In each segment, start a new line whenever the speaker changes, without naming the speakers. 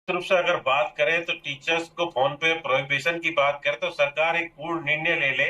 रूप से अगर बात करें तो टीचर्स को फोन पे प्रोहिबिशन की बात करें तो सरकार एक पूर्ण निर्णय ले ले,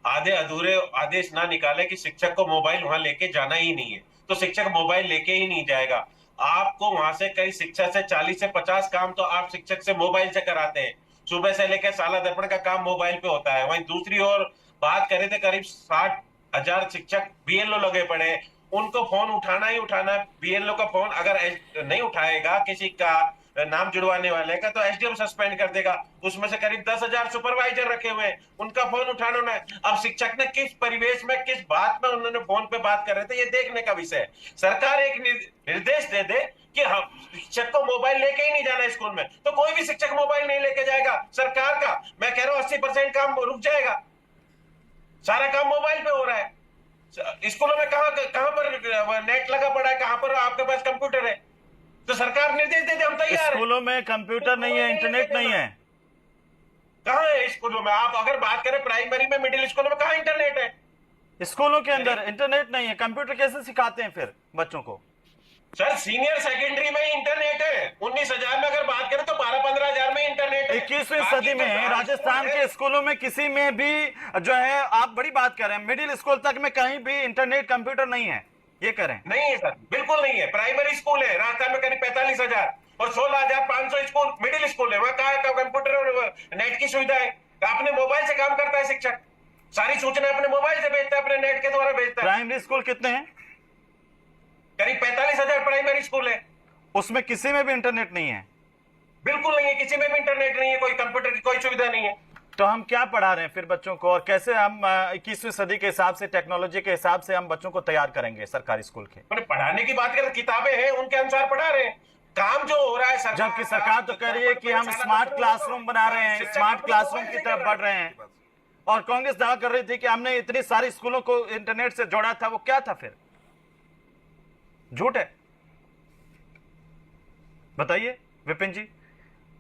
आधे अधूरे आदेश ना निकाले कि शिक्षक को मोबाइल वहां लेके जाना ही नहीं है, तो शिक्षक मोबाइल लेके ही नहीं जाएगा। आपको वहां से कई शिक्षक से 40 से 50 काम तो आप शिक्षक से मोबाइल से कराते हैं। सुबह से लेकर साला दर्पण का काम मोबाइल पे होता है। वहीं दूसरी ओर बात करें तो करीब 60,000 शिक्षक बीएलओ लगे पड़े हैं। उनको फोन उठाना ही उठाना है। बीएलओ का फोन अगर नहीं उठाएगा किसी का नाम जुड़वाने वाले का, तो एसडीएम सस्पेंड कर देगा। उसमें से करीब 10,000 सुपरवाइजर रखे हुए हैं, उनका फोन उठाना है। अब शिक्षक ने किस परिवेश में किस बात में उन्होंने फोन पे बात कर रहे थे, ये देखने का विषय है। सरकार एक निर्देश दे दे कि हम शिक्षक को मोबाइल लेके ही नहीं जाना स्कूल में, तो कोई भी शिक्षक मोबाइल नहीं लेके जाएगा। सरकार का मैं कह रहा हूं 80% काम रुक जाएगा। सारा काम मोबाइल पे हो रहा है। स्कूलों में कहां कहां पर नेट लगा पड़ा है, कहां पर आपके पास कंप्यूटर है? तो सरकार निर्देश दे दे, हम तैयार है।
स्कूलों में कंप्यूटर नहीं है, इंटरनेट नहीं है।
कहाँ है स्कूलों में? आप अगर बात करें प्राइमरी में, मिडिल स्कूलों में कहाँ इंटरनेट है?
स्कूलों के अंदर इंटरनेट नहीं है, कंप्यूटर कैसे सिखाते हैं फिर बच्चों को?
सर सीनियर सेकेंडरी में ही इंटरनेट है। 19,000 में अगर बात करें तो 12-15,000 में इंटरनेट है।
21वीं सदी में राजस्थान के स्कूलों में किसी में भी जो है, आप बड़ी बात कर रहे हैं, मिडिल स्कूल तक में कहीं भी इंटरनेट कंप्यूटर नहीं है, ये करें?
नहीं है सर, बिल्कुल नहीं है। प्राइमरी स्कूल है राजस्थान में करीब 45,000 और 16,500 स्कूल मिडिल स्कूल है। वहां कहा कंप्यूटर और नेट की सुविधा है? अपने मोबाइल से काम करता है शिक्षक, सारी सूचना अपने मोबाइल से भेजता है, अपने नेट के द्वारा भेजता है।
प्राइमरी स्कूल कितने हैं?
करीब 45,000 प्राइमरी स्कूल है।
उसमें किसी में भी इंटरनेट नहीं है?
बिल्कुल नहीं है, किसी में भी इंटरनेट नहीं है, कोई कंप्यूटर की कोई सुविधा नहीं है।
तो हम क्या पढ़ा रहे हैं फिर बच्चों को, और कैसे हम 21वीं सदी के हिसाब से, टेक्नोलॉजी के हिसाब से हम बच्चों को तैयार करेंगे सरकारी स्कूल के?
पढ़ाने की बात करें, किताबें हैं उनके अनुसार पढ़ा रहे हैं। काम जो हो रहा है सरकार,
जबकि सरकार तो कह रही है कि हम स्मार्ट क्लासरूम बना रहे हैं, स्मार्ट क्लासरूम की तरफ बढ़ रहे हैं। और कांग्रेस दावा कर रही थी कि हमने इतनी सारी स्कूलों को इंटरनेट से जोड़ा था, वो क्या था फिर? झूठ है, बताइए विपिन जी।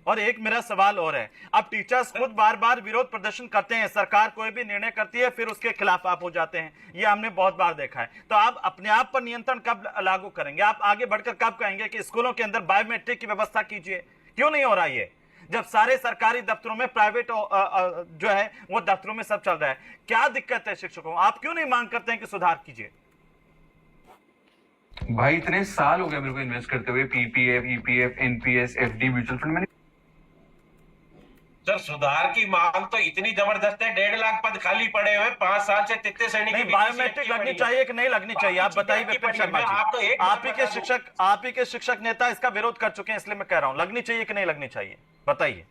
और एक मेरा सवाल और है, अब टीचर्स खुद बार बार विरोध प्रदर्शन करते हैं, सरकार कोई भी निर्णय करती है फिर उसके खिलाफ आप हो जाते हैं, ये हमने बहुत बार देखा है। तो आप अपने आप पर नियंत्रण कब लागू करेंगे? आप आगे बढ़कर कब कहेंगे कि स्कूलों के अंदर बायोमेट्रिक की व्यवस्था कीजिए? क्यों नहीं हो रहा ये, जब सारे सरकारी दफ्तरों में, प्राइवेट जो है वो दफ्तरों में सब चल रहा है? क्या दिक्कत है शिक्षकों? आप क्यों नहीं मांग करते हैं कि सुधार कीजिए?
भाई इतने साल हो गए मेरे को इन्वेस्ट करते हुए, PPF, EPF, NPS, FD, mutual fund. मैंने
सर सुधार की मांग तो इतनी जबरदस्त है, 1.5 लाख पद खाली पड़े हुए, 5 साल से तृतीय श्रेणी की
बायोमेट्रिक लगनी चाहिए कि नहीं लगनी चाहिए? आप बताइए विपिन शर्मा जी, आप ही के शिक्षक नेता इसका विरोध कर चुके हैं, इसलिए मैं कह रहा हूं लगनी चाहिए कि नहीं लगनी चाहिए, बताइए।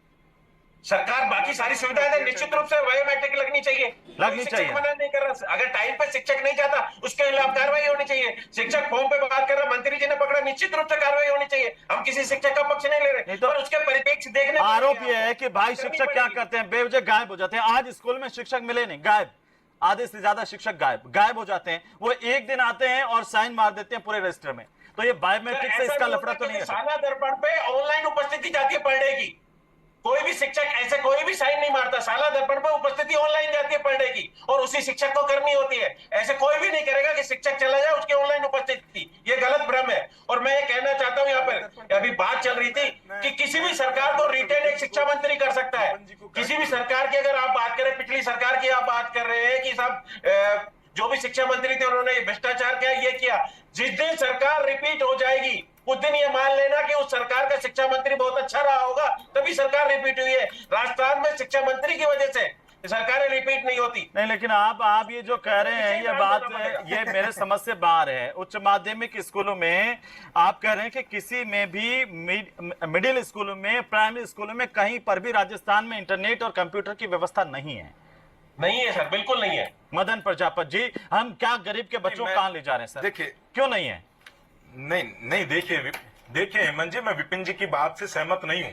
सरकार बाकी सारी सुविधाएं दे, निश्चित रूप से बायोमेट्रिक लगनी चाहिए।
लगनी चाहिए।
मना नहीं कर रहा, अगर टाइम पर शिक्षक नहीं जाता उसके खिलाफ कार्रवाई होनी चाहिए। शिक्षक फोन पे बात कर रहा, मंत्री जी ने पकड़ा, निश्चित रूप से कार्रवाई होनी चाहिए। हम किसी शिक्षक का पक्ष नहीं ले रहे,
तो
उसके परिप्रेक्ष्य देखने
आरोप यह है कि भाई शिक्षक क्या करते हैं, बेवजह गायब हो जाते हैं। आज स्कूल में शिक्षक मिले नहीं, गायब, आधे से ज्यादा शिक्षक गायब हो जाते हैं। वो एक दिन आते हैं और साइन मार देते हैं पूरे रजिस्टर में। तो ये बायोमेट्रिक से इसका लफड़ा तो नहीं है?
साला दर्पण पे ऑनलाइन उपस्थिति जाती है पढ़ने की, कोई भी शिक्षक ऐसे कोई भी साइन नहीं मारता। साला दर्पण पर उपस्थिति ऑनलाइन जाती है पढ़ने की, और उसी शिक्षक को करनी होती है। ऐसे कोई भी नहीं करेगा कि शिक्षक चला जाए उसकी ऑनलाइन उपस्थिति, ये गलत भ्रम है। और मैं ये कहना चाहता हूं, यहाँ पर अभी बात चल रही थी कि किसी भी सरकार को रिटेन एक शिक्षा मंत्री कर सकता है। किसी भी सरकार की अगर आप बात करें, पिछली सरकार की आप बात कर रहे हैं कि सब जो भी शिक्षा मंत्री थे उन्होंने भ्रष्टाचार किया, ये किया। जिस दिन सरकार रिपीट हो जाएगी उस दिन ये मान लेना कि उस सरकार का शिक्षा मंत्री बहुत अच्छा रहा होगा, तभी सरकार रिपीट हुई है। राजस्थान में शिक्षा मंत्री की वजह से सरकारें रिपीट नहीं होती।
नहीं, लेकिन आप ये जो कह रहे हैं, ये बात ये मेरे समझ से बाहर है। उच्च माध्यमिक स्कूलों में आप कह रहे हैं कि किसी में भी, मिडिल स्कूलों में, प्राइमरी स्कूलों में, कहीं पर भी राजस्थान में इंटरनेट और कंप्यूटर की व्यवस्था नहीं है?
नहीं है सर, बिल्कुल नहीं है।
मदन प्रजापत जी, हम क्या गरीब के बच्चों को कहां ले जा रहे हैं सर?
देखिए,
क्यों नहीं है?
नहीं देखिए हेमंत जी, मैं विपिन जी की बात से सहमत नहीं हूं।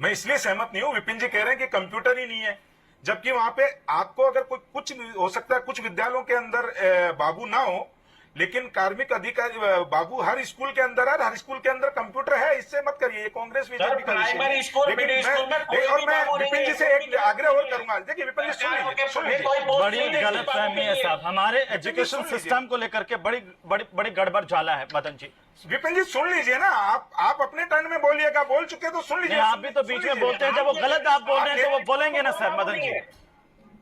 मैं इसलिए सहमत नहीं हूं, विपिन जी कह रहे हैं कि कंप्यूटर ही नहीं है, जबकि वहां पे आपको अगर कोई कुछ हो सकता है, कुछ विद्यालयों के अंदर बाबू ना हो, लेकिन कार्मिक अधिकारी बाबू हर स्कूल के अंदर है, हर स्कूल के अंदर कंप्यूटर है, इससे मत करिए, ये कांग्रेस बीजेपी का विषय है।
प्राइमरी स्कूल,
लेकिन
मिडिल स्कूल में कोई
और
भी
मैं
बाबू नहीं
विपिन जी
है,
से
कोई
एक
भी
आग्रह और
नहीं है।
करूंगा। देखिए विपिन जी, सुन
सरकार
लीजिए,
के
सुन
में
लीजिए।
कोई पोस्ट
बड़ी
नहीं है,
गलत
बाबू
फहमी है
नहीं है।
साहब, हमारे
जी,
एजुकेशन
सुन लीजिए।
सिस्टम को लेकर के बड़ी बड़ी बड़ी गड़बड़ झाला है मदन जी।
विपिन जी सुन लीजिए ना, आप अपने टर्न में बोलिएगा, बोल चुके तो सुन लीजिए।
नहीं, आप भी तो बीच में बोलते हैं, जब वो गलत आप बोल रहे हैं तो वो बोलेंगे ना सर। मदन जी,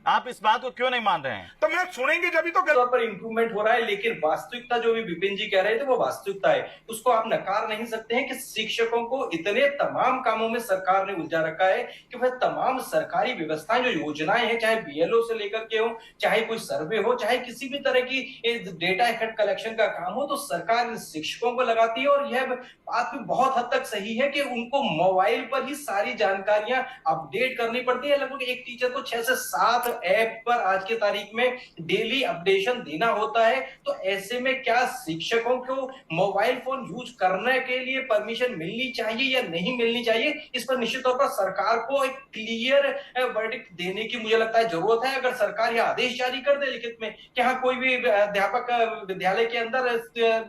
आप इस बात को क्यों नहीं मान रहे हैं?
तो मैं सुनेंगे जब ही तो
तौर पर इंप्रूवमेंट हो रहा है, लेकिन वास्तविकता जो भी विपिन जी कह रहे थे वो वास्तविकता है, उसको आप नकार नहीं सकते हैं कि शिक्षकों को इतने तमाम कामों में सरकार ने उलझा रखा है कि वह तमाम सरकारी व्यवस्थाएं, जो योजनाएं हैं, चाहे बीएलओ से लेकर के हो, चाहे कोई सर्वे हो, चाहे किसी भी तरह की डेटा इकट्ठ कलेक्शन का काम हो, तो सरकार शिक्षकों को लगाती है। और यह बात भी बहुत हद तक सही है कि उनको मोबाइल पर ही सारी जानकारियां अपडेट करनी पड़ती है। लगभग एक टीचर को 6 से 7 ऐप पर आज की तारीख में डेली अपडेशन देना होता है। तो ऐसे में क्या शिक्षकों को मोबाइल फोन यूज करने के लिए परमिशन मिलनी चाहिए या नहीं मिलनी चाहिए, इस पर निश्चित तौर पर सरकार को एक क्लियर वर्डिक्ट देने की मुझे लगता है जरूरत है। अगर सरकार यह आदेश जारी कर दे लिखित में कि हाँ, कोई भी अध्यापक विद्यालय के अंदर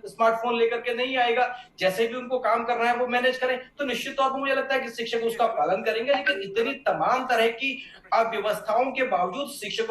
स्मार्टफोन लेकर के नहीं आएगा, जैसे भी उनको काम करना है वो मैनेज करें, तो निश्चित तौर पर मुझे लगता है कि शिक्षक उसका पालन करेंगे। लेकिन इतनी तमाम तरह की अव्यवस्थाओं के बावजूद शिक्षकों